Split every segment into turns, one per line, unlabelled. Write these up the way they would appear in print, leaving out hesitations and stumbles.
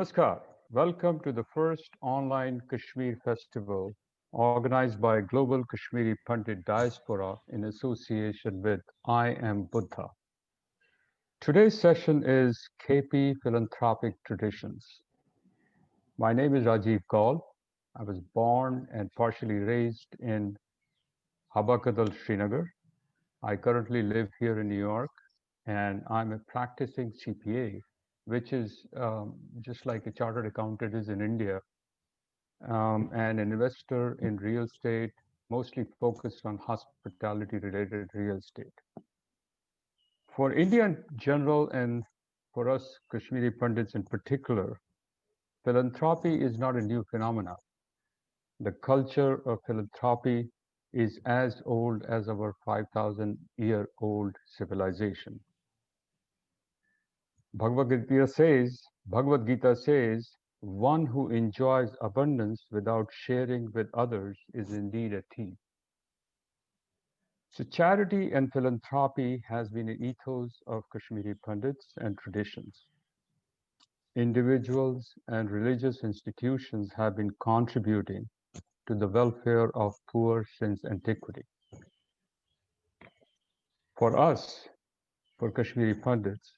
Namaskar. Welcome to the first online Kashmir festival organized by Global Kashmiri Pandit Diaspora in association with I Am Buddha. Today's session is KP Philanthropic Traditions. My name is Rajeev Kaul. I was born and partially raised in Habakadal, Srinagar. I currently live here in New York and I'm a practicing CPA, which is just like a chartered accountant is in India, and an investor in real estate, mostly focused on hospitality related real estate. For India in general, and for us Kashmiri Pandits in particular, philanthropy is not a new phenomenon. The culture of philanthropy is as old as our 5,000-year-old civilization. Bhagavad Gita says, one who enjoys abundance without sharing with others is indeed a thief. So charity and philanthropy has been an ethos of Kashmiri Pandits and traditions. Individuals and religious institutions have been contributing to the welfare of poor since antiquity. For us, for Kashmiri Pandits,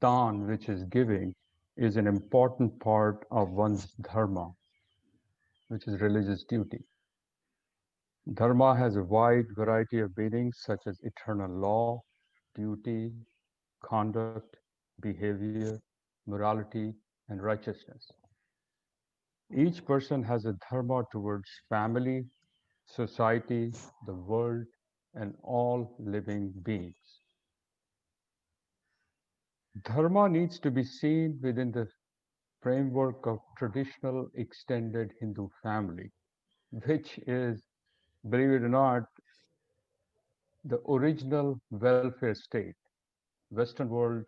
Daan, which is giving, is an important part of one's dharma, which is religious duty. Dharma has a wide variety of meanings such as eternal law, duty, conduct, behavior, morality, and righteousness. Each person has a dharma towards family, society, the world, and all living beings. Dharma needs to be seen within the framework of traditional extended Hindu family, which is, believe it or not, the original welfare state. Western world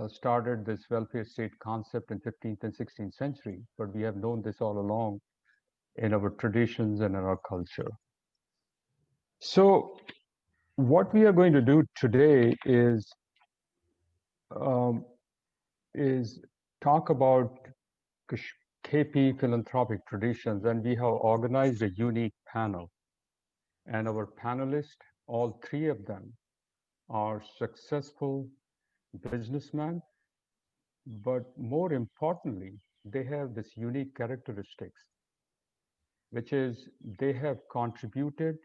started this welfare state concept in 15th and 16th century, but we have known this all along in our traditions and in our culture. So what we are going to do today um, is talk about KP Philanthropic Traditions, and we have organized a unique panel. And our panelists, all three of them, are successful businessmen, but more importantly, they have this unique characteristics, which is they have contributed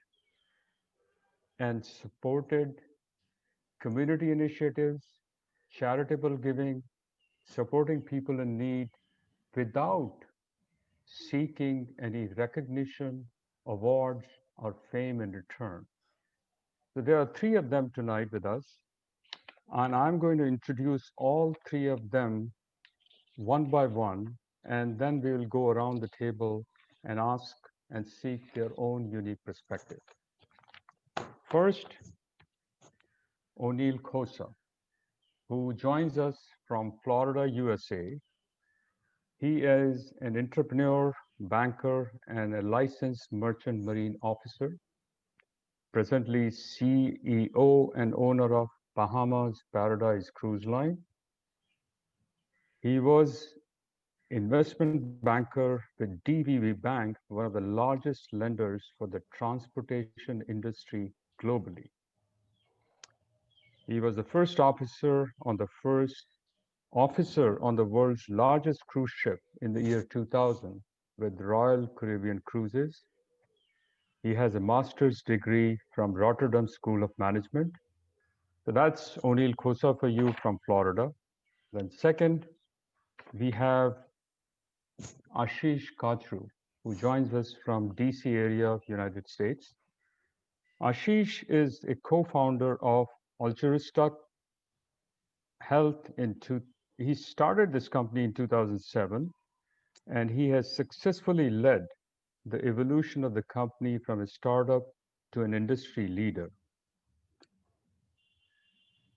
and supported community initiatives, charitable giving, supporting people in need without seeking any recognition, awards, or fame in return. So there are three of them tonight with us, and I'm going to introduce all three of them one by one, and then we will go around the table and ask and seek their own unique perspective. First, Oneil Khosa, who joins us from Florida, USA. He is an entrepreneur, banker, and a licensed merchant marine officer, presently CEO and owner of Bahamas Paradise Cruise Line. He was investment banker with DVB Bank, one of the largest lenders for the transportation industry globally. He was the first officer on the world's largest cruise ship in the year 2000 with Royal Caribbean Cruises. He has a master's degree from Rotterdam School of Management. So that's Oneil Khosa for you from Florida. Then second, we have Ashish Kachru, who joins us from DC area of United States. Ashish is a co-founder of Altruistic Health he started this company in 2007, and he has successfully led the evolution of the company from a startup to an industry leader.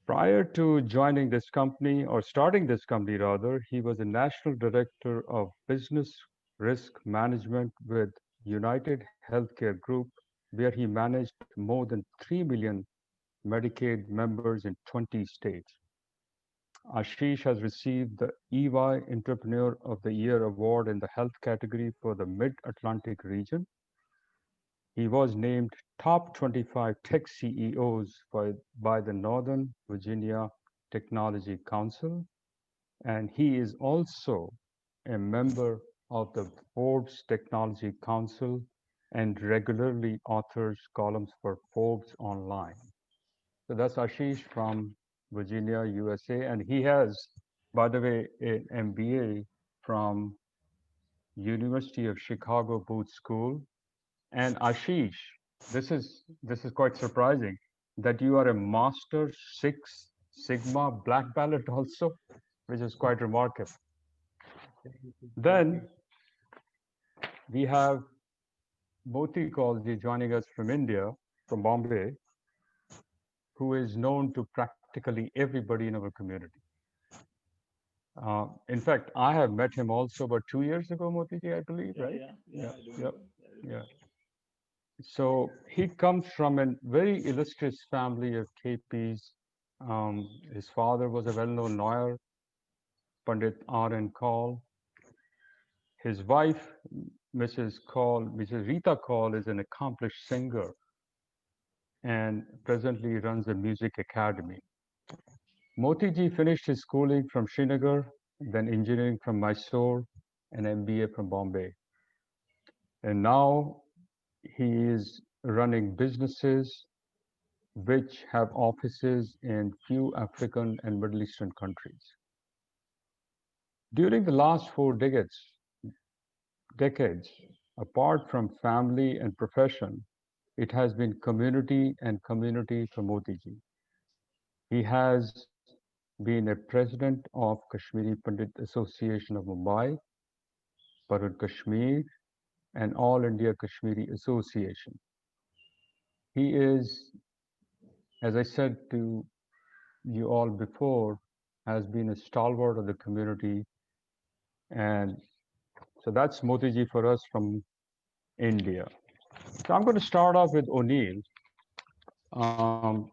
Prior to joining this company, or starting this company rather, he was a national director of business risk management with United Healthcare Group, where he managed more than 3 million Medicaid members in 20 states. Ashish has received the EY Entrepreneur of the Year award in the health category for the Mid-Atlantic region. He was named top 25 tech CEOs by the Northern Virginia Technology Council, and he is also a member of the Forbes Technology Council and regularly authors columns for Forbes Online. So that's Ashish from Virginia, USA, and he has, by the way, an MBA from University of Chicago Booth School. And Ashish, this is quite surprising that you are a Master Six Sigma Black Belt also, which is quite remarkable. Then we have Moti Kalji joining us from India, from Bombay, who is known to practically everybody in our community. In fact, I have met him also about 2 years ago, Motiji, I believe, right? Yeah, yeah, yeah. So he comes from a very illustrious family of KPs. His father was a well-known lawyer, Pandit R.N. Kaul. His wife, Mrs. Kaul, Mrs. Rita Kaul, is an accomplished singer and presently runs a music academy. Motiji finished his schooling from Srinagar, then engineering from Mysore, and MBA from Bombay. And now he is running businesses which have offices in few African and Middle Eastern countries. During the last decades, apart from family and profession, it has been community and community for Motiji. He has been a president of Kashmiri Pandit Association of Mumbai, Parud Kashmir, and All India Kashmiri Association. He is, as I said to you all before, has been a stalwart of the community. And so that's Motiji for us from India. So I'm going to start off with Oneil. Um,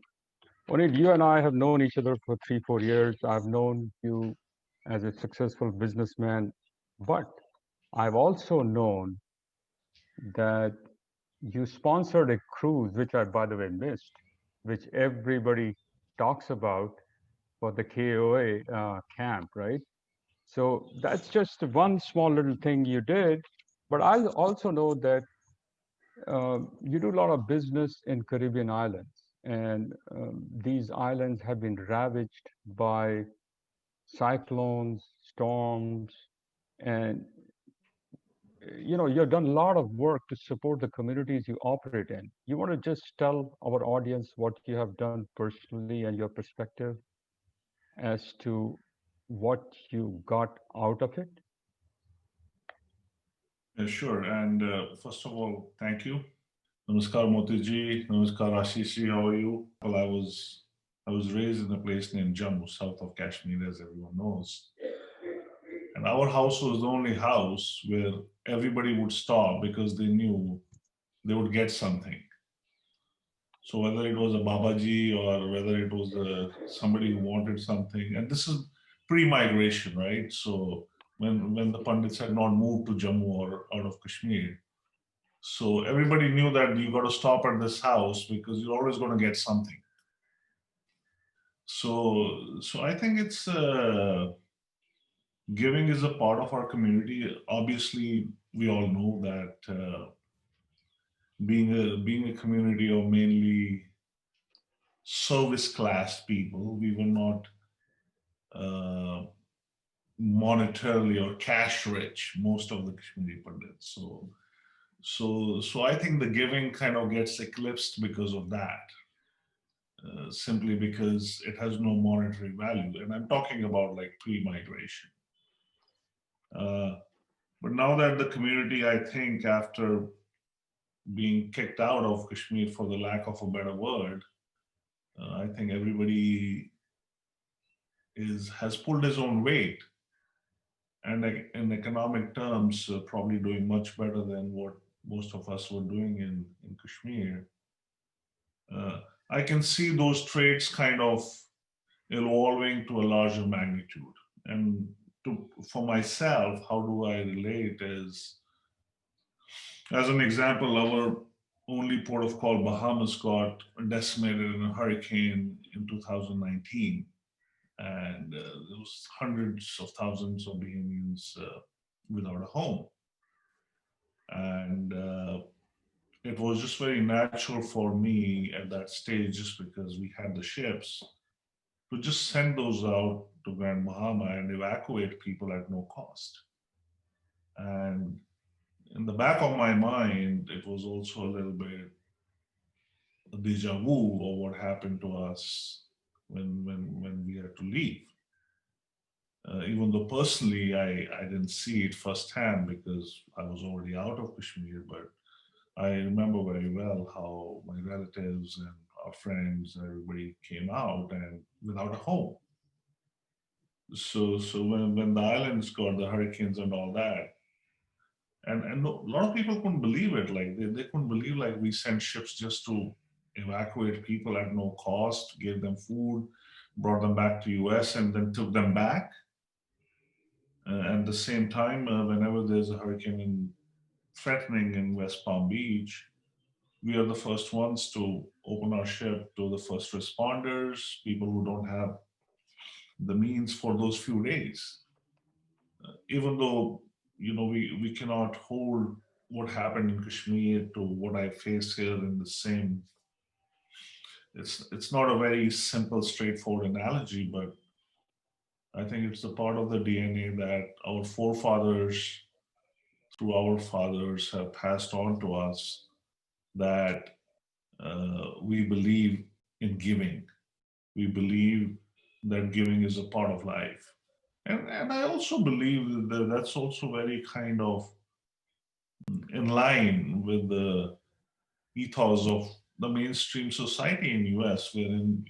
Oneil, you and I have known each other for 3, 4 years. I've known you as a successful businessman, but I've also known that you sponsored a cruise, which I, by the way, missed, which everybody talks about for the KOA camp, right? So that's just one small little thing you did. But I also know that you do a lot of business in Caribbean islands, and these islands have been ravaged by cyclones, storms, and you've done a lot of work to support the communities you operate in. You want to just tell our audience what you have done personally and your perspective as to what you got out of it?
Sure. And first of all, thank you. Namaskar Motiji. Namaskar Ashish. How are you? Well, I was raised in a place named Jammu, south of Kashmir, as everyone knows. And our house was the only house where everybody would stop because they knew they would get something. So whether it was a Babaji or whether it was somebody who wanted something, and this is pre-migration, right? So when the Pandits had not moved to Jammu or out of Kashmir, so everybody knew that you got to stop at this house because you're always going to get something. So I think it's giving is a part of our community. Obviously, we all know that being a community of mainly service class people, we were not uh, monetarily or cash rich. Most of the Kashmiri Pandits. So I think the giving kind of gets eclipsed because of that. Simply because it has no monetary value. And I'm talking about like pre-migration. Uh, but now that the community, I think, after being kicked out of Kashmir for the lack of a better word, I think everybody is has pulled his own weight, and in economic terms, probably doing much better than what most of us were doing in Kashmir. Uh, I can see those traits kind of evolving to a larger magnitude. And for myself, how do I relate is, as an example, our only port of call, Bahamas, got decimated in a hurricane in 2019. And there was hundreds of thousands of Bahamians without a home. And it was just very natural for me at that stage, just because we had the ships, to just send those out to Grand Bahama and evacuate people at no cost. And in the back of my mind, it was also a little bit a deja vu of what happened to us when we had to leave. Even though personally I didn't see it firsthand because I was already out of Kashmir, but I remember very well how my relatives and our friends, everybody came out and without a home. So when the islands got the hurricanes and all that, and a lot of people couldn't believe it. Like they couldn't believe like we sent ships just to evacuate people at no cost, gave them food, brought them back to US, and then took them back. At the same time, whenever there's a hurricane threatening in West Palm Beach, we are the first ones to open our ship to the first responders, people who don't have the means for those few days. Even though we cannot hold what happened in Kashmir to what I face here in the same. It's not a very simple, straightforward analogy, but I think it's a part of the DNA that our forefathers, through our fathers, have passed on to us. That we believe in giving. We believe that giving is a part of life. And I also believe that that's also very kind of in line with the ethos of the mainstream society in US, wherein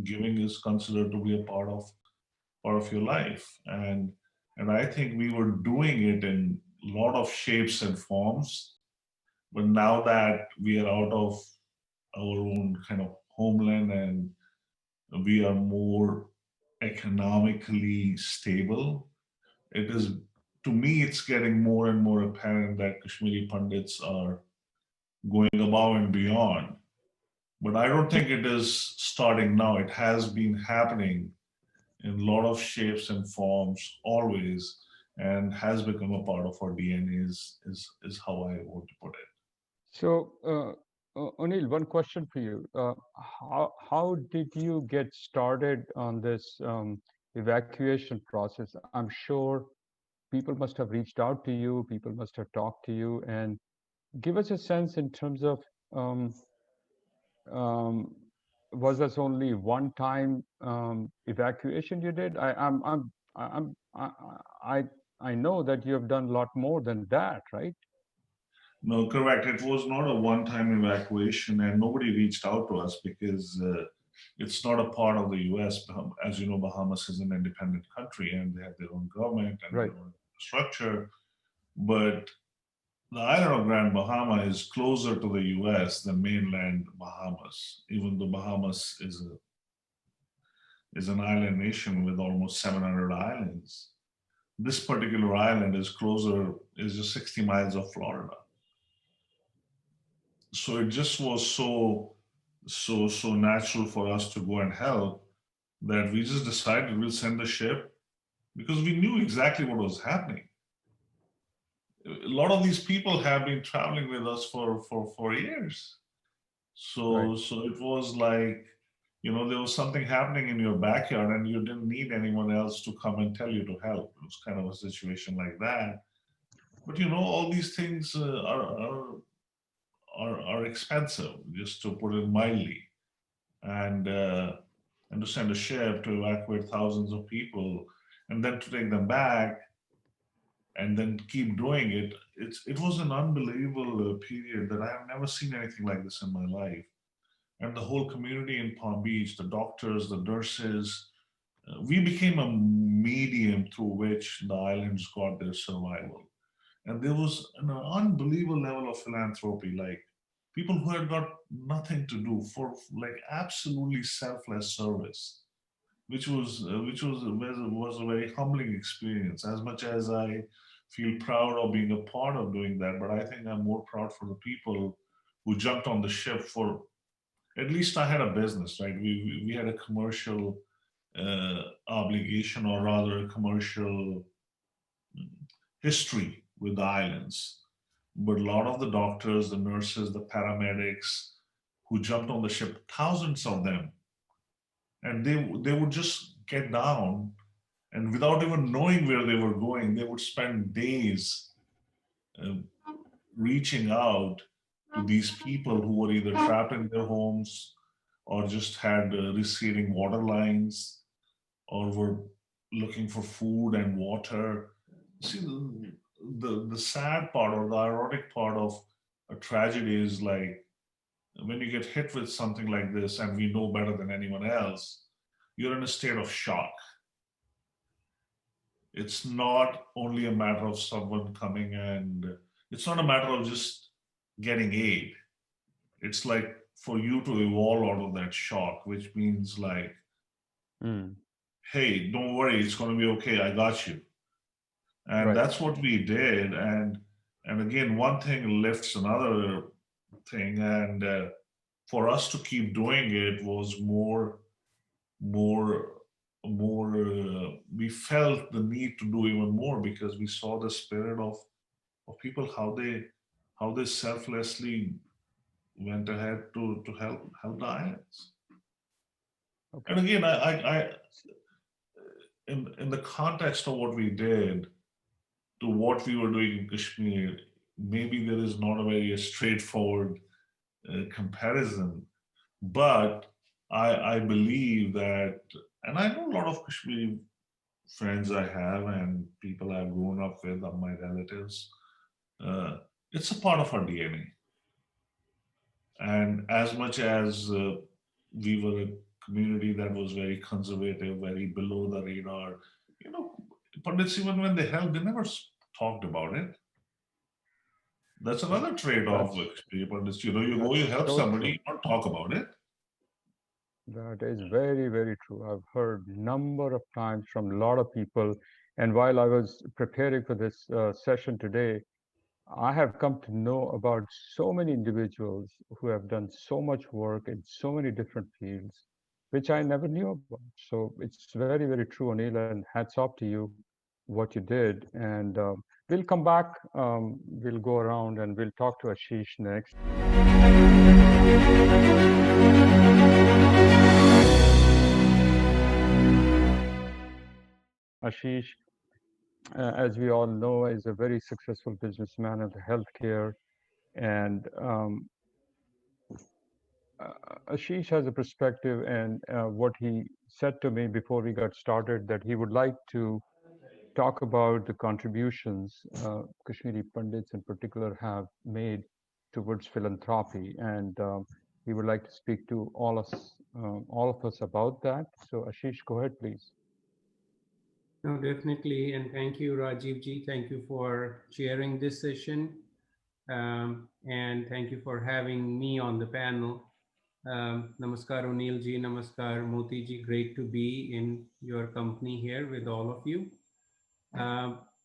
giving is considered to be a part of your life. And I think we were doing it in a lot of shapes and forms, but now that we are out of our own kind of homeland and we are more economically stable, it is, to me, it's getting more and more apparent that Kashmiri Pandits are going above and beyond. But I don't think it is starting now. It has been happening in a lot of shapes and forms always, and has become a part of our DNA, is how I want to put it.
So, Oneil, one question for you. How did you get started on this evacuation process? I'm sure people must have reached out to you, people must have talked to you, and give us a sense in terms of um, um, was this only one time evacuation you did? I I know that you have done a lot more than that, right?
No, correct. It was not a one-time evacuation, and nobody reached out to us because it's not a part of the U.S. As you know, Bahamas is an independent country, and they have their own government and
Right.
their own structure. But the island of Grand Bahama is closer to the U.S. than mainland Bahamas, even though Bahamas is an island nation with almost 700 islands. This particular island is just 60 miles of Florida. So it just was so natural for us to go and help that we just decided we'll send the ship because we knew exactly what was happening. A lot of these people have been traveling with us for years.
Right.
So it was like, there was something happening in your backyard and you didn't need anyone else to come and tell you to help. It was kind of a situation like that. But all these things are expensive, just to put it mildly. And to send a ship to evacuate thousands of people and then to take them back and then keep doing it. It was an unbelievable period that I have never seen anything like this in my life. And the whole community in Palm Beach, the doctors, the nurses, we became a medium through which the islands got their survival. And there was an unbelievable level of philanthropy, like people who had got nothing to do for like absolutely selfless service. was a very humbling experience. As much as I feel proud of being a part of doing that, but I think I'm more proud for the people who jumped on the ship. For at least I had a business, right? We had a commercial obligation, or rather a commercial history with the islands. But a lot of the doctors, the nurses, the paramedics who jumped on the ship, thousands of them, and they would just get down, and without even knowing where they were going, they would spend days uh, reaching out to these people who were either trapped in their homes or just had receding water lines or were looking for food and water. See, the sad part or the ironic part of a tragedy is like when you get hit with something like this, and we know better than anyone else, you're in a state of shock. It's not only a matter of someone coming, and it's not a matter of just getting aid. It's like for you to evolve out of that shock, which means like,
Mm.
hey, don't worry, it's going to be okay. I got you. And
Right.
that's what we did. And again, one thing lifts another thing. And for us to keep doing it was more we felt the need to do even more because we saw the spirit of people, how they selflessly went ahead to help the islands. And
Okay.
again, I in the context of what we did to what we were doing in Kashmir, maybe there is not a very straightforward comparison, but I believe that, and I know a lot of Kashmiri friends I have and people I've grown up with, are my relatives. Uh, it's a part of our DNA. And as much as we were a community that was very conservative, very below the radar, you know, pundits, even when they helped, they never talked about it. That's
Right.
another trade-off
That's
with pundits. You know, you go,
that's
you help
so
somebody,
true.
you don't talk about it.
That is very, very true. I've heard number of times from a lot of people, and while I was preparing for this session today, I have come to know about so many individuals who have done so much work in so many different fields, which I never knew about. So it's very, very true, Anil, and hats off to you, what you did. And we'll come back, we'll go around and we'll talk to Ashish next. Ashish, as we all know, is a very successful businessman in the healthcare. And Ashish has a perspective, and what he said to me before we got started that he would like to talk about the contributions Kashmiri Pandits in particular have made towards philanthropy, and he would like to speak to all of us about that. So, Ashish, go ahead, please.
No, definitely. And thank you, Rajiv ji. Thank you for chairing this session. And thank you for having me on the panel. Namaskar, Oneil ji. Namaskar, Moti ji. Great to be in your company here with all of you.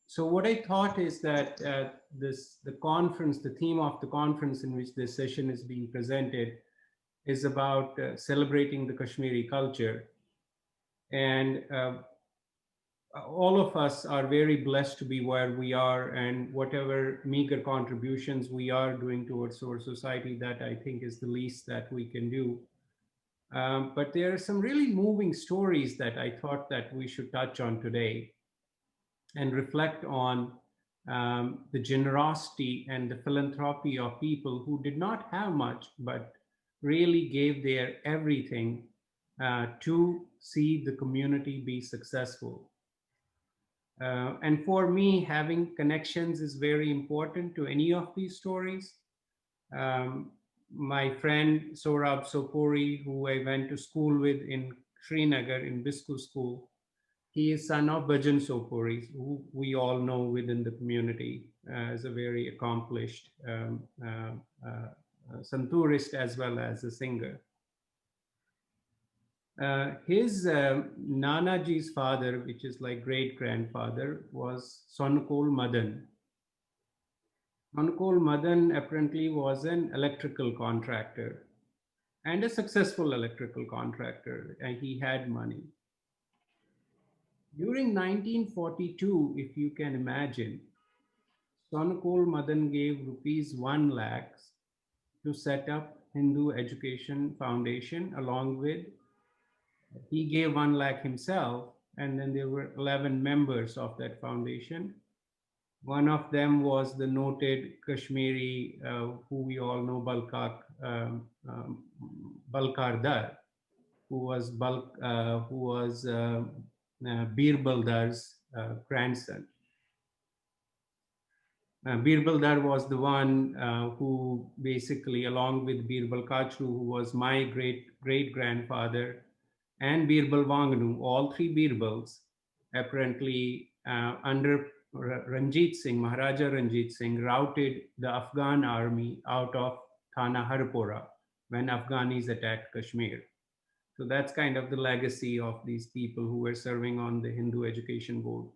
So what I thought is that the conference, the theme of the conference in which this session is being presented is about celebrating the Kashmiri culture. And all of us are very blessed to be where we are, and whatever meager contributions we are doing towards our society, that I think is the least that we can do. But there are some really moving stories that I thought that we should touch on today and reflect on the generosity and the philanthropy of people who did not have much, but really gave their everything to see the community be successful. And for me, having connections is very important to any of these stories. Um, my friend Saurabh Sopori, who I went to school with in Srinagar in Bisku School, he is son of Bhajan Sopori, who we all know within the community as a very accomplished santurist as well as a singer. His Nanaji's father, which is like great-grandfather, was Sonakol Madan. Sonakol Madan apparently was an electrical contractor and a successful electrical contractor, and he had money. During 1942, if you can imagine, Sonakol Madan gave rupees 1 lakh to set up Hindu Education Foundation. Along with, he gave 1 lakh himself, and then there were 11 members of that foundation. One of them was the noted Kashmiri, who we all know, Balkar Dar, who was Birbal Dar's grandson. Birbal Dar was the one who basically, along with Birbal Kachru, who was my great-grandfather, and Birbal Wangnu, all three Birbals, apparently under Ranjit Singh, Maharaja Ranjit Singh, routed the Afghan army out of Thana Harpora when Afghanis attacked Kashmir. So that's kind of the legacy of these people who were serving on the Hindu Education Board.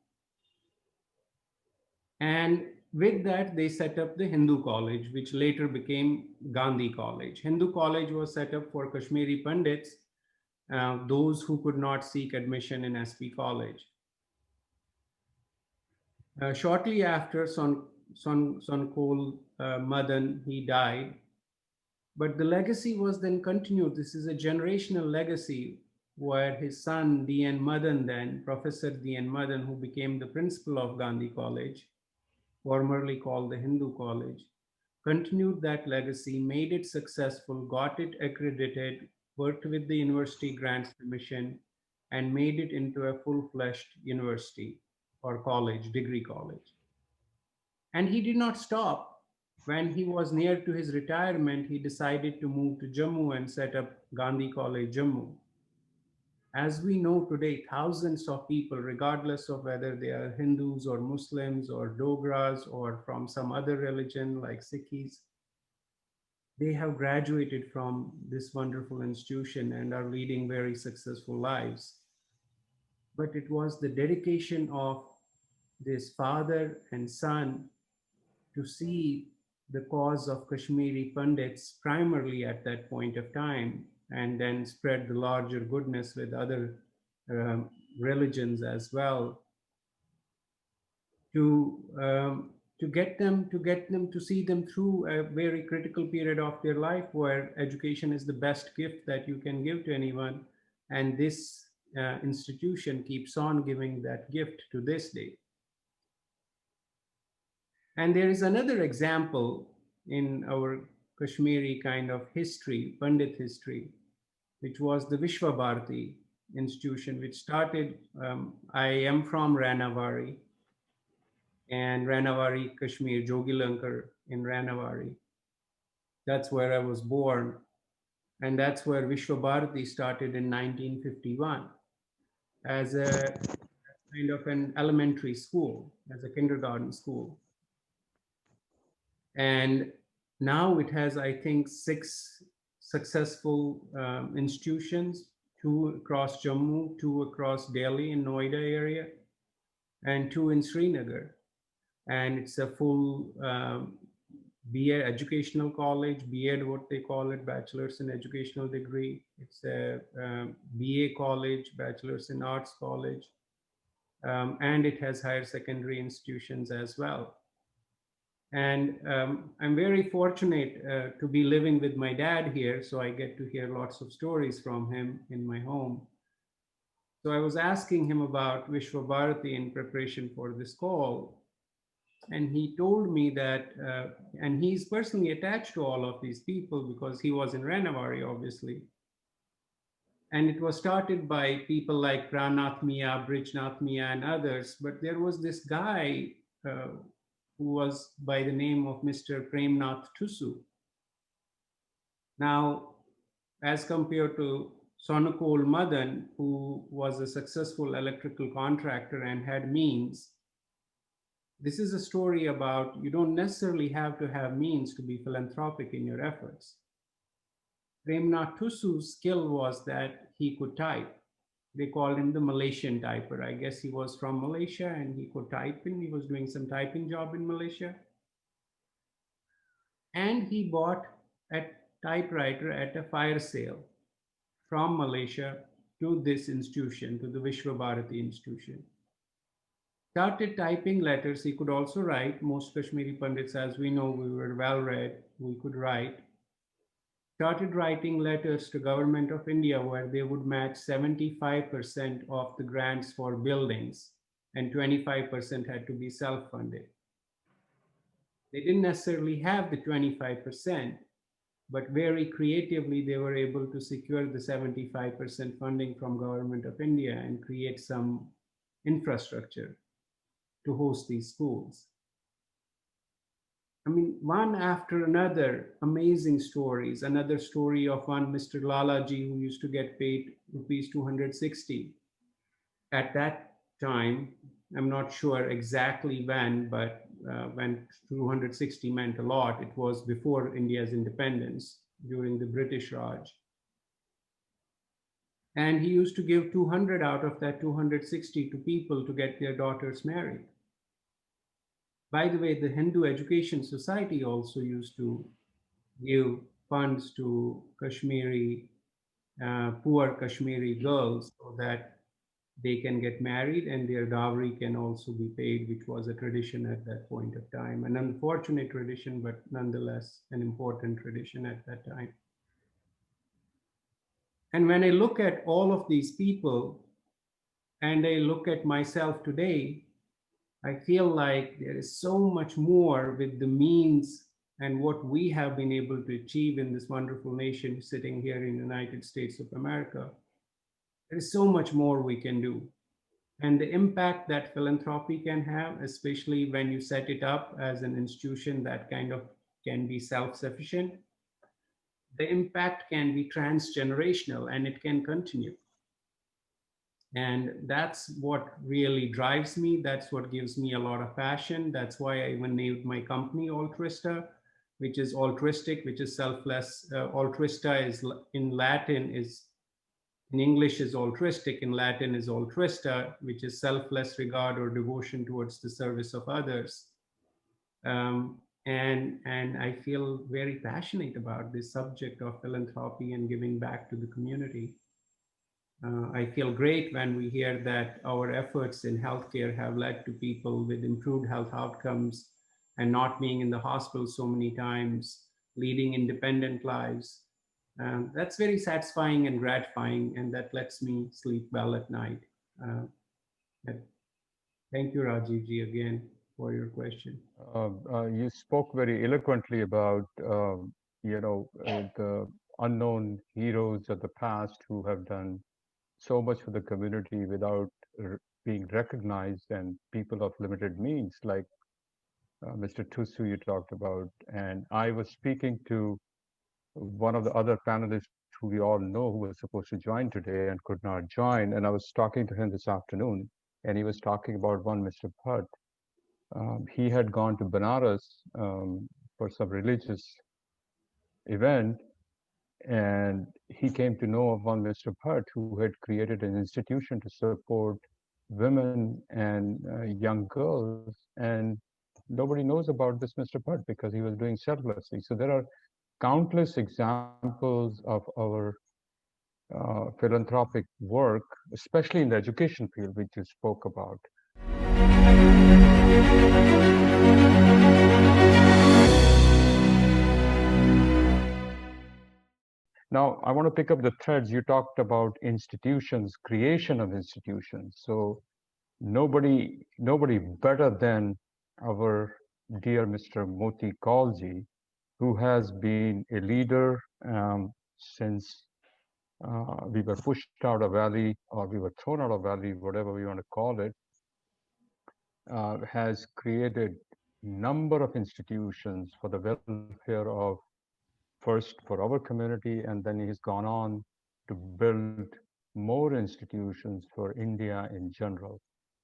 And with that, they set up the Hindu College, which later became Gandhi College. Hindu College was set up for Kashmiri Pandits, those who could not seek admission in SP College. Shortly after Sonakol Madan, he died, but the legacy was then continued. This is a generational legacy where his son, D.N. Madan, then Professor D.N. Madan, who became the principal of Gandhi College, formerly called the Hindu College, continued that legacy, made it successful, got it accredited, worked with the University Grants Commission, and made it into a full-fledged university or college, degree college. And he did not stop. When he was near to his retirement, he decided to move to Jammu and set up Gandhi College, Jammu. As we know today, thousands of people, regardless of whether they are Hindus or Muslims or Dogras or from some other religion like Sikhs, they have graduated from this wonderful institution and are leading very successful lives. But it was the dedication of this father and son to see the cause of Kashmiri Pandits primarily at that point of time, and then spread the larger goodness with other religions as well, to get them to see them through a very critical period of their life where education is the best gift that you can give to anyone, and this institution keeps on giving that gift to this day. And there is another example in our Kashmiri kind of history, Pandit history, which was the Vishwa Bharati institution, which started, I am from Ranavari, and Ranavari, Kashmir, Jogilankar in Ranavari. That's where I was born. And that's where Vishwa Bharati started in 1951 as a kind of an elementary school, as a kindergarten school. And now it has, I think, 6 successful institutions, 2 across Jammu, 2 across Delhi and Noida area, and 2 in Srinagar. And it's a full BA educational college, BEd, what they call it, Bachelor's in Educational Degree. It's a BA college, Bachelor's in Arts college, and it has higher secondary institutions as well. And I'm very fortunate to be living with my dad here, so I get to hear lots of stories from him in my home. So I was asking him about Vishwa Bharati in preparation for this call, and he told me that, and he's personally attached to all of these people because he was in Ranavari, obviously. And it was started by people like Pranath Mia, Brijnath Mia, and others, but there was this guy who was by the name of Mr. Premnath Tusu. Now, as compared to Sonakol Madan, who was a successful electrical contractor and had means, this is a story about you don't necessarily have to have means to be philanthropic in your efforts. Premnath Tusu's skill was that he could type. They called him the Malaysian typer. I guess he was from Malaysia and he could type in. He was doing some typing job in Malaysia. And he bought a typewriter at a fire sale from Malaysia to this institution, to the Vishwa Bharati institution. Started typing letters. He could also write. Most Kashmiri Pandits, as we know, we were well read, we could write. Started writing letters to Government of India where they would match 75% of the grants for buildings and 25% had to be self-funded. They didn't necessarily have the 25%, but very creatively they were able to secure the 75% funding from Government of India and create some infrastructure to host these schools. I mean, one after another, amazing stories. Another story of one Mr. Lalaji who used to get paid rupees 260. At that time, I'm not sure exactly when, but when 260 meant a lot, it was before India's independence, during the British Raj. And he used to give 200 out of that 260 to people to get their daughters married. By the way, the Hindu Education Society also used to give funds to Kashmiri, poor Kashmiri girls so that they can get married and their dowry can also be paid, which was a tradition at that point of time. An unfortunate tradition, but nonetheless an important tradition at that time. And when I look at all of these people and I look at myself today, I feel like there is so much more with the means and what we have been able to achieve in this wonderful nation sitting here in the United States of America. There is so much more we can do. And the impact that philanthropy can have, especially when you set it up as an institution that kind of can be self-sufficient, the impact can be transgenerational and it can continue. And that's what really drives me. That's what gives me a lot of passion. That's why I even named my company Altruista, which is altruistic, which is selfless. Altruista is in Latin is, in English is altruistic, in Latin is altruista, which is selfless regard or devotion towards the service of others. And I feel very passionate about this subject of philanthropy and giving back to the community. I feel great when we hear that our efforts in healthcare have led to people with improved health outcomes and not being in the hospital so many times, leading independent lives. That's very satisfying and gratifying, and that lets me sleep well at night. Thank you, Rajiv ji, again for your question.
You spoke very eloquently about, the unknown heroes of the past who have done so much for the community without being recognized, and people of limited means, like Mr. Tusu you talked about. And I was speaking to one of the other panelists who we all know who was supposed to join today and could not join. And I was talking to him this afternoon, and he was talking about one Mr. Bhatt. He had gone to Benares for some religious event, and he came to know of one Mr. Bhatt who had created an institution to support women and young girls. And nobody knows about this Mr. Bhatt because he was doing selflessly. So there are countless examples of our philanthropic work, especially in the education field, which you spoke about. Now, I want to pick up the threads. You talked about institutions, creation of institutions. So nobody better than our dear Mr. Moti Kalji, who has been a leader since we were pushed out of Valley, or we were thrown out of Valley, whatever we want to call it, has created number of institutions for the welfare of, first for our community, and then he's gone on to build more institutions for India in general.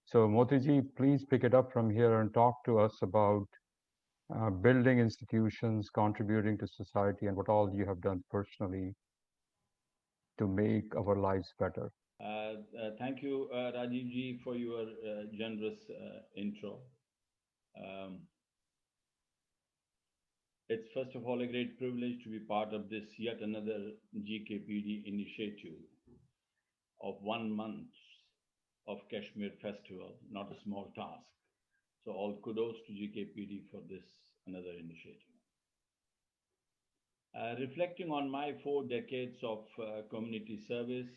So Motiji, please pick it up from here and talk to us about building institutions, contributing to society, and what all you have done personally to make our lives better?
Thank you, Rajiv ji, for your generous intro. Um, it's first of all a great privilege to be part of this yet another GKPD initiative of 1 month of Kashmir Festival, not a small task. So all kudos to GKPD for this another initiative. Reflecting on my 4 decades of community service,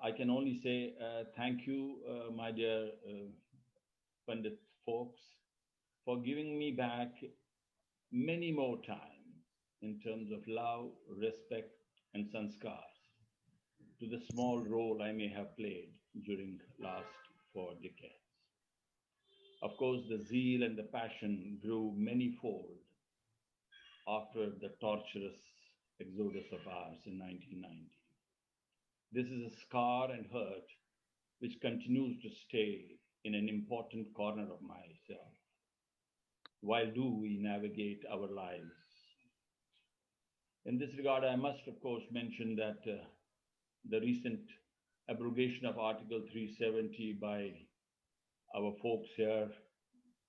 I can only say thank you, my dear Pandit folks, for giving me back many more time in terms of love, respect, and sanskars to the small role I may have played during last 4 decades. Of course, the zeal and the passion grew many-fold after the torturous exodus of ours in 1990. This is a scar and hurt which continues to stay in an important corner of myself. While do we navigate our lives? In this regard, I must, of course, mention that the recent abrogation of Article 370 by our folks here,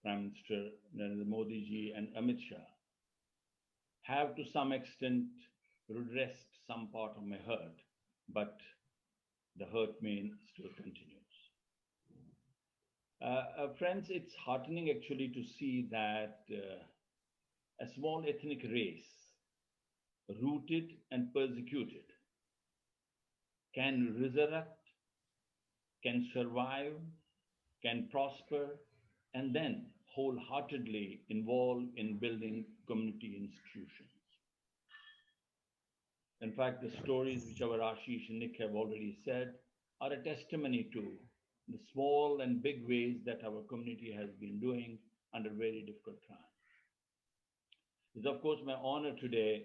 Prime Minister Narendra Modi ji and Amit Shah, have to some extent redressed some part of my hurt, but the hurt main still continues. Friends, it's heartening actually to see that a small ethnic race, rooted and persecuted, can resurrect, can survive, can prosper, and then wholeheartedly involve in building community institutions. In fact, the stories which our Ashish and Nick have already said are a testimony to the small and big ways that our community has been doing under very difficult times. It's of course my honor today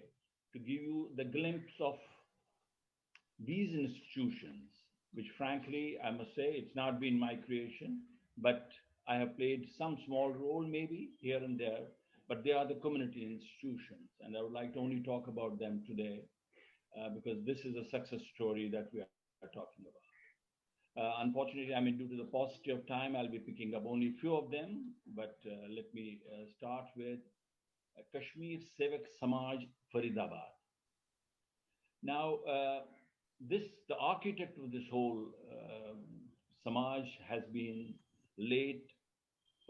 to give you the glimpse of these institutions, which frankly, I must say, it's not been my creation, but I have played some small role maybe here and there, but they are the community institutions. And I would like to only talk about them today because this is a success story that we are talking about. Unfortunately, I mean, due to the paucity of time, I'll be picking up only a few of them, but let me start with Kashmir Sevak Samaj Faridabad. Now, the architect of this whole Samaj has been late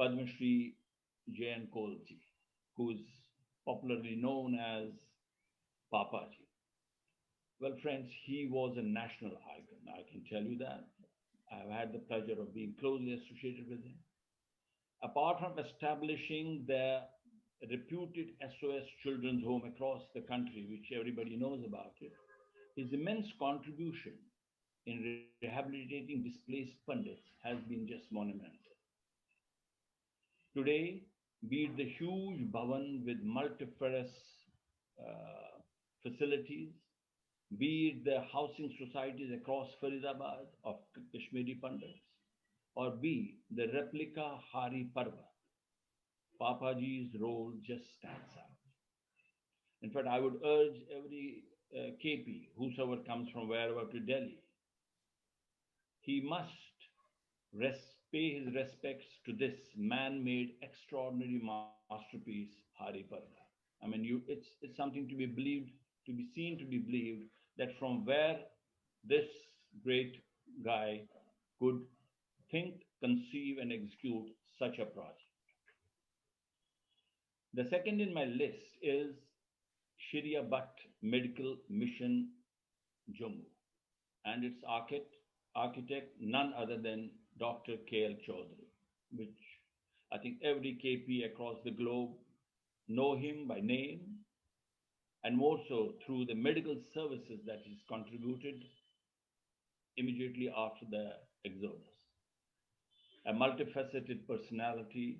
Padma Shri J.N. Kaulji, who is popularly known as Papaji. Well, friends, he was a national icon, I can tell you that. I've had the pleasure of being closely associated with him. Apart from establishing the reputed SOS children's home across the country, which everybody knows about it, his immense contribution in rehabilitating displaced Pandits has been just monumental. Today, be it the huge Bhavan with multifarious facilities, be it the housing societies across Faridabad of Kashmiri Pandits, or be the replica Hari Parvat, Papaji's role just stands out. In fact, I would urge every KP, whosoever comes from wherever to Delhi, he must pay his respects to this man-made extraordinary masterpiece, Hari Parvat. I mean, it's something to be believed, to be seen, to be believed, that from where this great guy could think, conceive, and execute such a project. The second in my list is Shirya Bhatt Medical Mission, Jammu, and its architect, none other than Dr. K.L. Chaudhary, which I think every KP across the globe know him by name, and more so through the medical services that he's contributed immediately after the exodus. A multifaceted personality,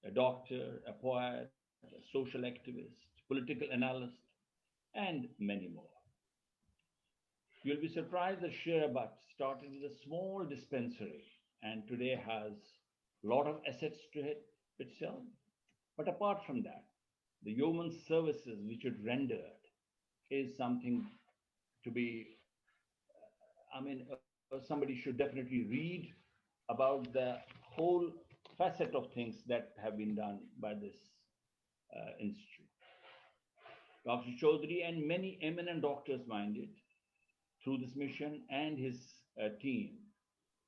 a doctor, a poet, a social activist, political analyst, and many more. You'll be surprised that Shirya Bhatt started with a small dispensary and today has a lot of assets to it itself. But apart from that, the yeoman services which it rendered is something to be, somebody should definitely read about the whole facet of things that have been done by this institute. Dr. Chaudhary and many eminent doctors, mind it, through this mission and his team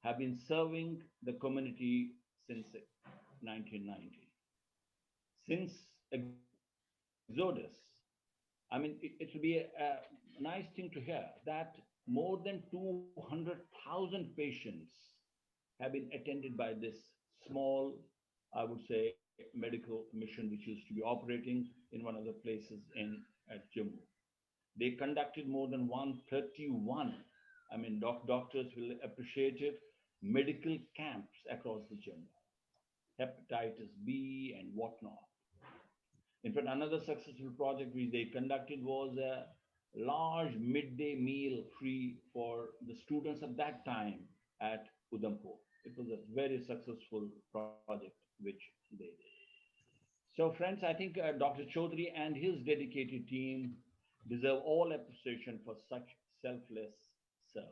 have been serving the community since 1990. Since Exodus, it will be a nice thing to hear that more than 200,000 patients have been attended by this small, I would say, medical mission which used to be operating in one of the places in at Jammu. They conducted more than 131, doctors will appreciate it, medical camps across the Jammu, hepatitis B and whatnot. In fact, another successful project which they conducted was a large midday meal free for the students at that time at Udhampur. It was a very successful project which they did. So, friends, I think Dr. Chaudhary and his dedicated team deserve all appreciation for such selfless service.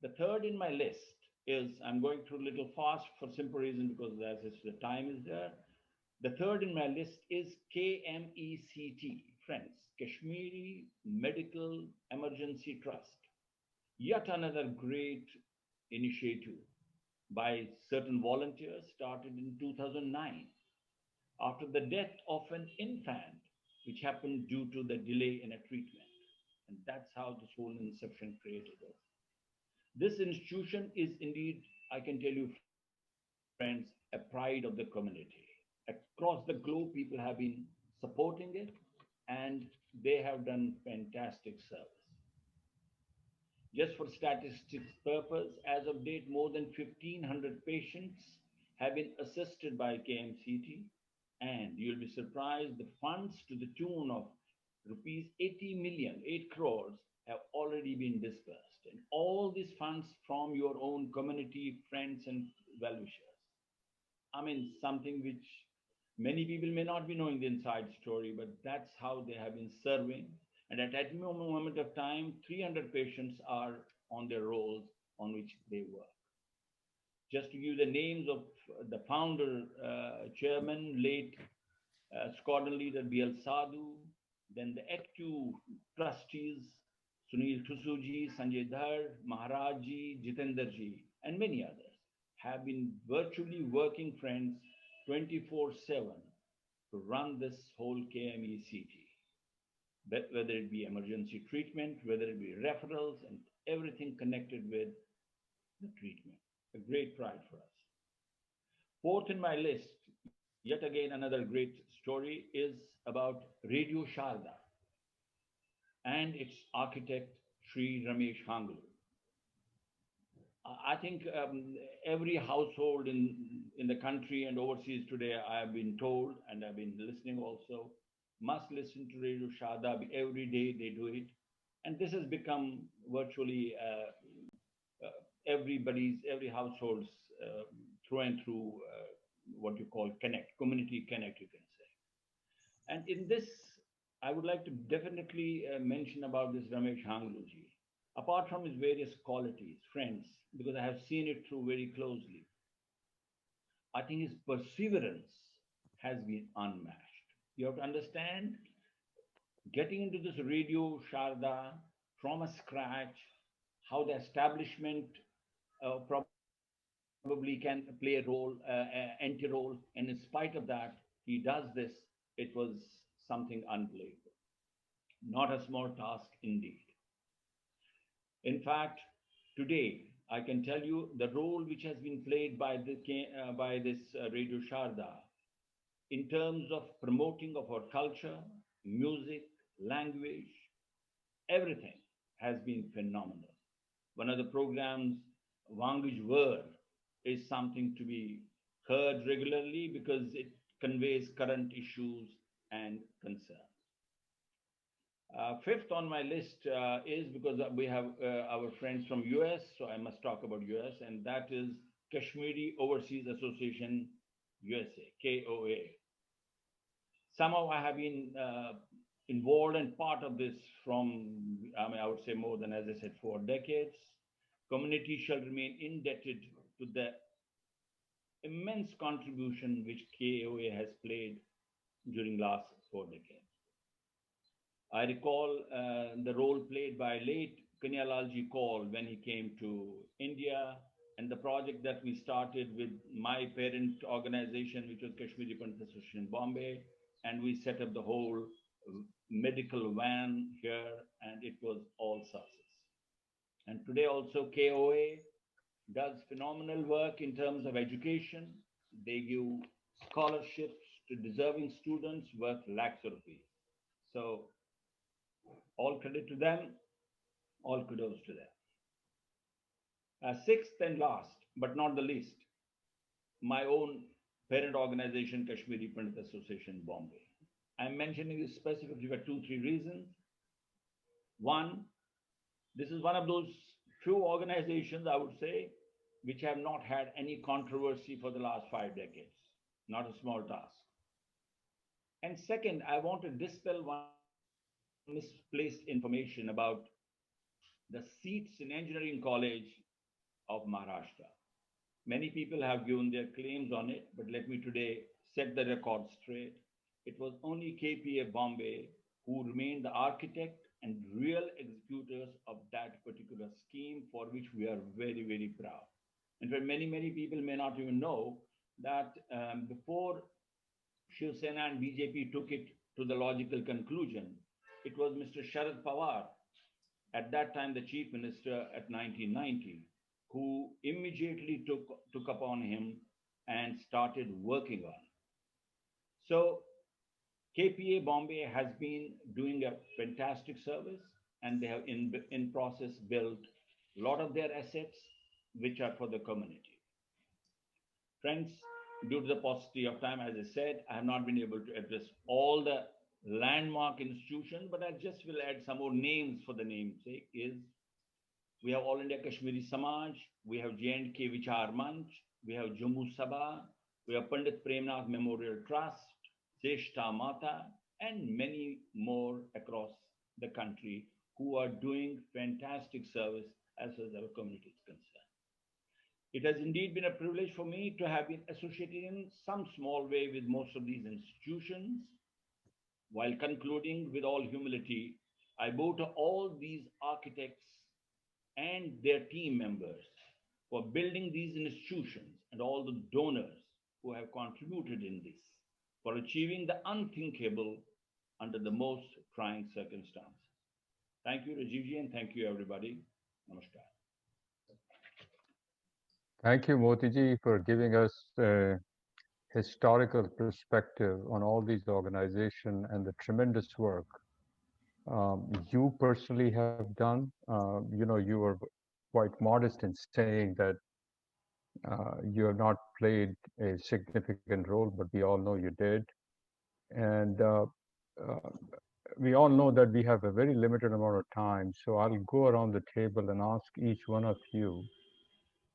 The third in my list is, I'm going through a little fast for simple reason because as the time is there. The third in my list is KMECT, friends, Kashmiri Medical Emergency Trust. Yet another great initiative by certain volunteers started in 2009 after the death of an infant which happened due to the delay in a treatment. And that's how this whole inception created it. This institution is indeed, I can tell you, friends, a pride of the community. Across the globe, people have been supporting it and they have done fantastic service. Just for statistics purpose, as of date, more than 1,500 patients have been assisted by KMCT, and you'll be surprised the funds to the tune of rupees 80 million, 8 crores, have already been disbursed. And all these funds from your own community, friends, and well-wishers. Something which many people may not be knowing the inside story, but that's how they have been serving. And at that moment of time, 300 patients are on their rolls on which they work. Just to give you the names of the founder, chairman, late squadron leader B.L. Sadhu, then the active trustees, Sunil Thusuji, Sanjay Dhar, Maharajji, Jitenderji, and many others have been virtually working, friends, 24/7 to run this whole KMECT, whether it be emergency treatment, whether it be referrals, and everything connected with the treatment. A great pride for us. Fourth in my list, yet again another great story, is about Radio Sharda and its architect, Sri Ramesh Hanglu. I think every household in the country and overseas today, I have been told, and I've been listening also, must listen to Radio Sharda. Every day they do it. And this has become virtually every household's through and through what you call community connect, you can say. And in this, I would like to definitely mention about this Ramesh Hangluji. Apart from his various qualities, friends, because I have seen it through very closely, I think his perseverance has been unmatched. You have to understand, getting into this Radio Sharda from a scratch, how the establishment probably can play a role, anti-role, and in spite of that, he does this. It was something unbelievable. Not a small task indeed. In fact, today, I can tell you the role which has been played by this Radio Sharda in terms of promoting of our culture, music, language, everything has been phenomenal. One of the programs, Wanguj Ver, is something to be heard regularly because it conveys current issues and concerns. Fifth on my list is because we have our friends from US, so I must talk about US, and that is Kashmiri Overseas Association USA, KOA. Somehow I have been involved and part of this from, I would say more than, as I said, 4 decades. Community shall remain indebted to the immense contribution which KOA has played during last 4 decades. I recall the role played by late Rajeev Kaul when he came to India, and the project that we started with my parent organization, which was Kashmiri Pandit Association in Bombay, and we set up the whole medical van here, and it was all success. And today also KOA does phenomenal work in terms of education. They give scholarships to deserving students worth lakhs of rupees. So all credit to them, all kudos to them. Sixth and last, but not the least, my own parent organization, Kashmiri Pandit Association, Bombay. I'm mentioning this specifically for 2, 3 reasons. One, this is one of those few organizations, I would say, which have not had any controversy for the last 5 decades. Not a small task. And second, I want to dispel one misplaced information about the seats in Engineering College of Maharashtra. Many people have given their claims on it, but let me today set the record straight. It was only KPA Bombay who remained the architect and real executors of that particular scheme, for which we are very, very proud. In fact, many people may not even know that before Shiv Sena and BJP took it to the logical conclusion, it was Mr. Sharad Pawar, at that time the chief minister at 1990, who immediately took upon him and started working on. So KPA Bombay has been doing a fantastic service, and they have in process built a lot of their assets which are for the community. Friends, due to the paucity of time, as I said, I have not been able to address all the landmark institutions, but I just will add some more names for the namesake. We have All India Kashmiri Samaj, we have J&K Vichar Manch, we have Jammu Sabha, we have Pandit Premnath Memorial Trust, Jeshta Mata, and many more across the country who are doing fantastic service as far as our community is concerned. It has indeed been a privilege for me to have been associated in some small way with most of these institutions. While concluding with all humility, I bow to all these architects and their team members for building these institutions, and all the donors who have contributed in this, for achieving the unthinkable under the most trying circumstances. Thank you, Rajeevji, and thank you, everybody. Namaskar.
Thank you, Motiji, for giving us a historical perspective on all these organizations and the tremendous work you personally have done. You were quite modest in saying that you have not played a significant role, but we all know you did. And we all know that we have a very limited amount of time. So I'll go around the table and ask each one of you.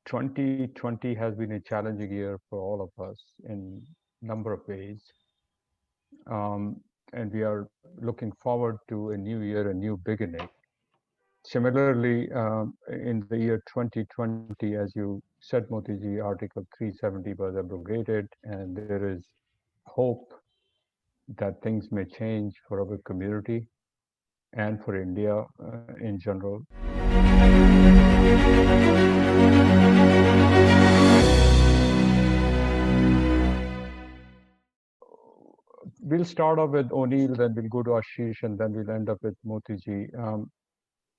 2020 has been a challenging year for all of us in number of ways. And we are looking forward to a new year, a new beginning. Similarly, in the year 2020, as you said, Motiji, Article 370 was abrogated, and there is hope that things may change for our community and for India in general. We'll start off with Oneil, then we'll go to Ashish, and then we'll end up with Motiji.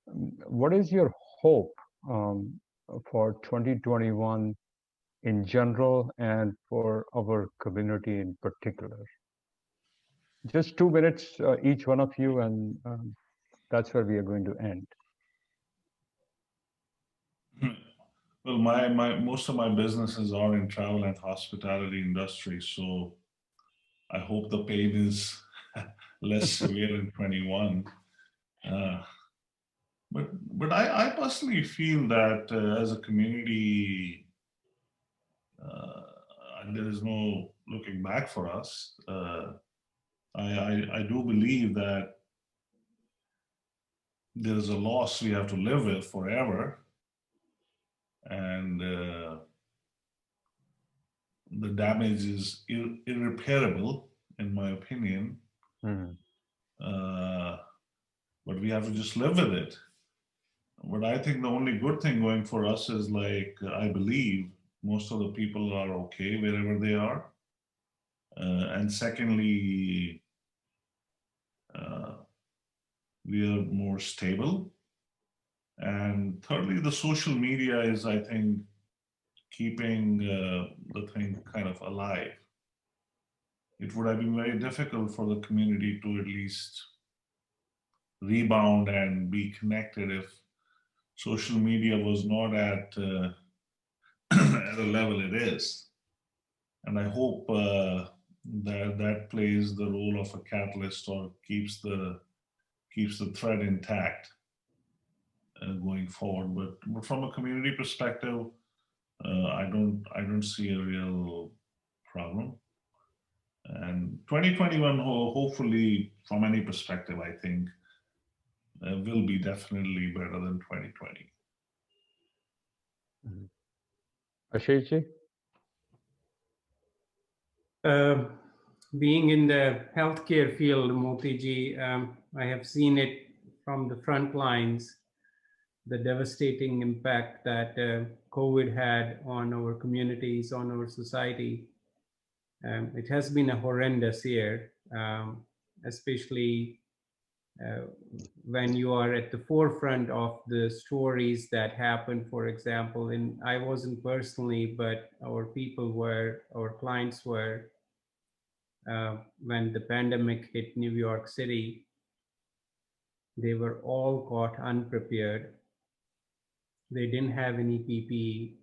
What is your hope for 2021 in general and for our community in particular? Just 2 minutes, each one of you, and that's where we are going to end.
Well, most of my businesses are in travel and hospitality industry, so I hope the pain is less severe in 21. But I personally feel that as a community, there is no looking back for us. I do believe that there's a loss we have to live with forever, and the damage is irreparable, in my opinion.
Mhm.
But we have to just live with it. But I think the only good thing going for us is, like, I believe most of the people are okay wherever they are. And secondly, we are more stable. And thirdly, the social media is, I think, keeping the thing kind of alive. It would have been very difficult for the community to at least rebound and be connected if social media was not at at the level it is. And I hope that that plays the role of a catalyst, or keeps the thread intact going forward. But from a community perspective, I don't see a real problem. And 2021, hopefully, from any perspective, I think will be definitely better than 2020.
Ashish ji?
Being in the healthcare field, Moti ji, I have seen it from the front lines, the devastating impact that COVID had on our communities, on our society. It has been a horrendous year, especially when you are at the forefront of the stories that happened. For example, I wasn't personally, but our people were, our clients were, when the pandemic hit New York City, they were all caught unprepared. They didn't have any PPE.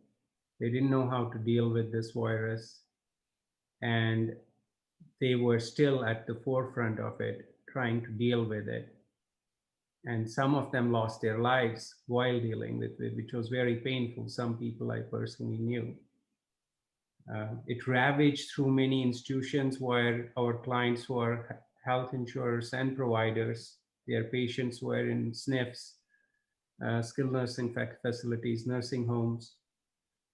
They didn't know how to deal with this virus. And they were still at the forefront of it, trying to deal with it. And some of them lost their lives while dealing with it, which was very painful. Some people I personally knew. It ravaged through many institutions where our clients were health insurers and providers. Their patients were in SNFs, skilled nursing facilities, nursing homes.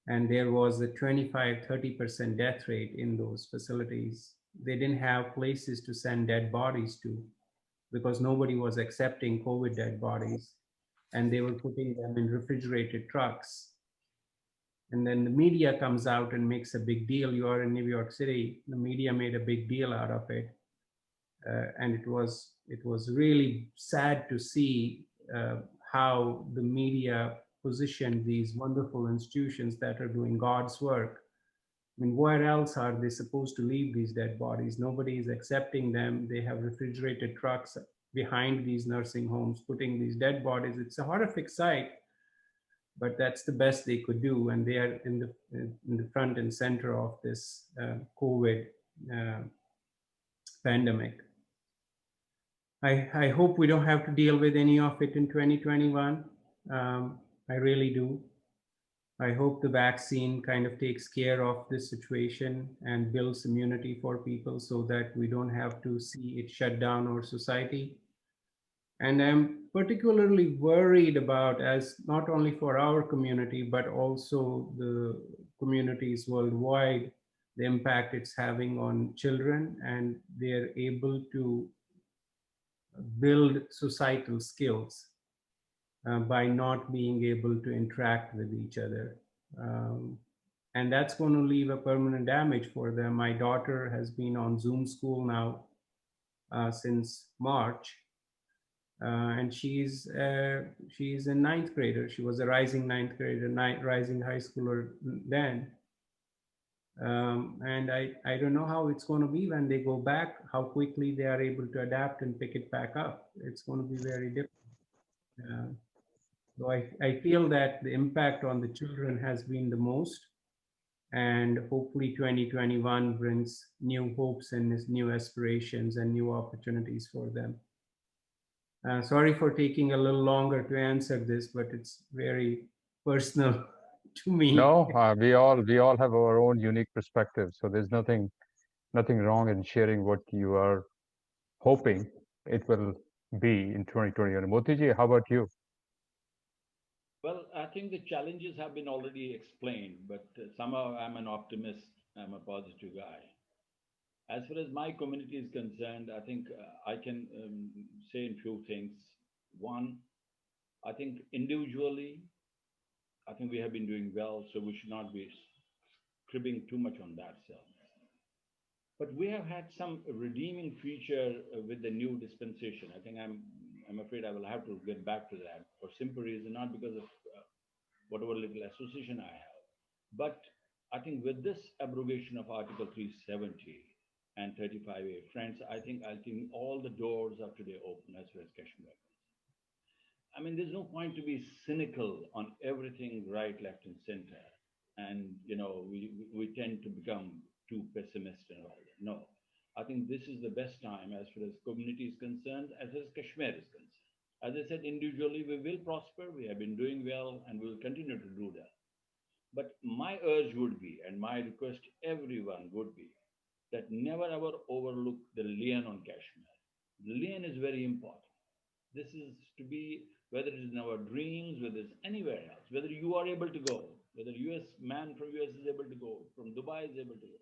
And there was a 25-30% death rate in those facilities. They didn't have places to send dead bodies to, because nobody was accepting COVID dead bodies, and they were putting them in refrigerated trucks. And then the media comes out and makes a big deal. You are in New York City. The media made a big deal out of it. And it was really sad to see how the media positioned these wonderful institutions that are doing God's work. I mean, where else are they supposed to leave these dead bodies? Nobody is accepting them. They have refrigerated trucks behind these nursing homes, putting these dead bodies. It's a horrific sight, but that's the best they could do. And they are in the front and center of this COVID pandemic. I hope we don't have to deal with any of it in 2021. I really do. I hope the vaccine kind of takes care of this situation and builds immunity for people so that we don't have to see it shut down our society. And I'm particularly worried about, as not only for our community, but also the communities worldwide, the impact it's having on children, and they're able to build societal skills by not being able to interact with each other. And that's going to leave a permanent damage for them. My daughter has been on Zoom school now since March. And she's a ninth grader. She was a rising ninth grader, rising high schooler then. And I don't know how it's going to be when they go back, how quickly they are able to adapt and pick it back up. It's going to be very different. So I feel that the impact on the children has been the most, and hopefully 2021 brings new hopes and new aspirations and new opportunities for them. Sorry for taking a little longer to answer this, but it's very personal to me.
No, we all have our own unique perspective. So there's nothing wrong in sharing what you are hoping it will be in 2021? Motiji, how about you?
Well, I think the challenges have been already explained, but somehow I'm an optimist. I'm a positive guy. As far as my community is concerned, I think I can say in few things. One, I think individually, I think we have been doing well, so we should not be cribbing too much on that self. But we have had some redeeming feature with the new dispensation. I think I'm afraid I will have to get back to that for simple reason, not because of whatever little association I have, but I think with this abrogation of Article 370 and 35A, friends, I think all the doors are today open as far as Kashmir. I mean, there's no point to be cynical on everything right, left, and center. And, we tend to become too pessimistic and all that. No, I think this is the best time as far as community is concerned, as far as Kashmir is concerned. As I said, individually, we will prosper. We have been doing well and we will continue to do that. But my urge would be, and my request to everyone would be, that never ever overlook the lien on Kashmir. The lien is very important. This is to be, whether it is in our dreams, whether it's anywhere else, whether you are able to go, whether US man from US is able to go, from Dubai is able to go.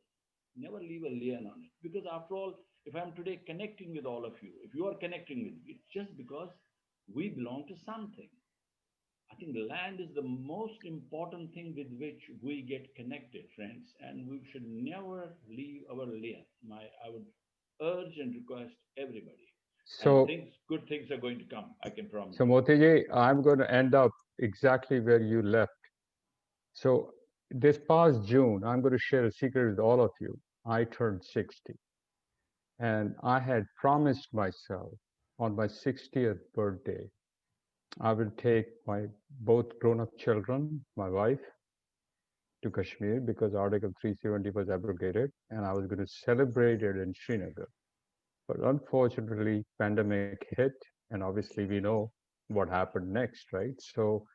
Never leave a lien on it. Because after all, if I'm today connecting with all of you, if you are connecting with me, it's just because we belong to something. I think land is the most important thing with which we get connected, friends, and we should never leave our lane. I would urge and request everybody. And
So,
good things are going to come. I can promise
so
you.
Motiji, I'm going to end up exactly where you left. So, this past June, I'm going to share a secret with all of you. I turned 60, and I had promised myself on my 60th birthday, I will take my both grown-up children, my wife, to Kashmir because Article 370 was abrogated, and I was going to celebrate it in Srinagar. But unfortunately, pandemic hit, and obviously we know what happened next, right? So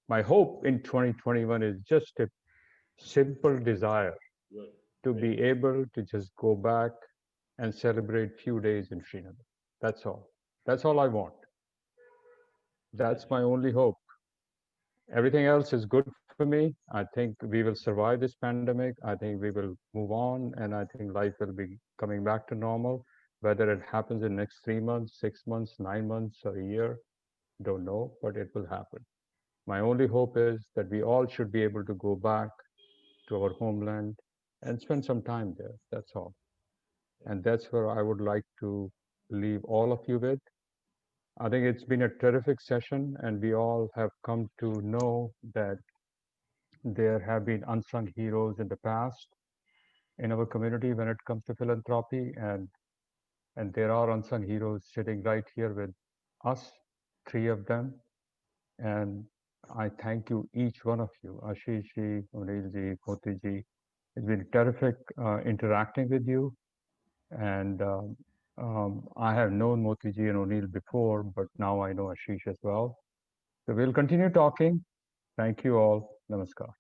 my hope in 2021 is just a simple desire
Good.
to
Very
be
good.
able to just go back and celebrate few days in Srinagar. That's all. That's all I want.
That's
That's my only hope. Everything else is good for me. I think we will survive this pandemic. I think we will move on, and I think life will be coming back to normal. Whether it happens in next 3 months, 6 months, 9 months, or a year, don't know, but it will happen. My only hope is that we all should be able to go back to our homeland and spend some time there. That's all. And that's where I would like to leave all of you with. I think it's been a terrific session, and we all have come to know that there have been unsung heroes in the past in our community when it comes to philanthropy, and there are unsung heroes sitting right here with us, three of them. And I thank you, each one of you, Ashish ji, Oneil ji, Moti ji. It's been terrific interacting with you. And I have known Moti ji and Oneil before, but now I know Ashish as well. So we'll continue talking. Thank you all. Namaskar.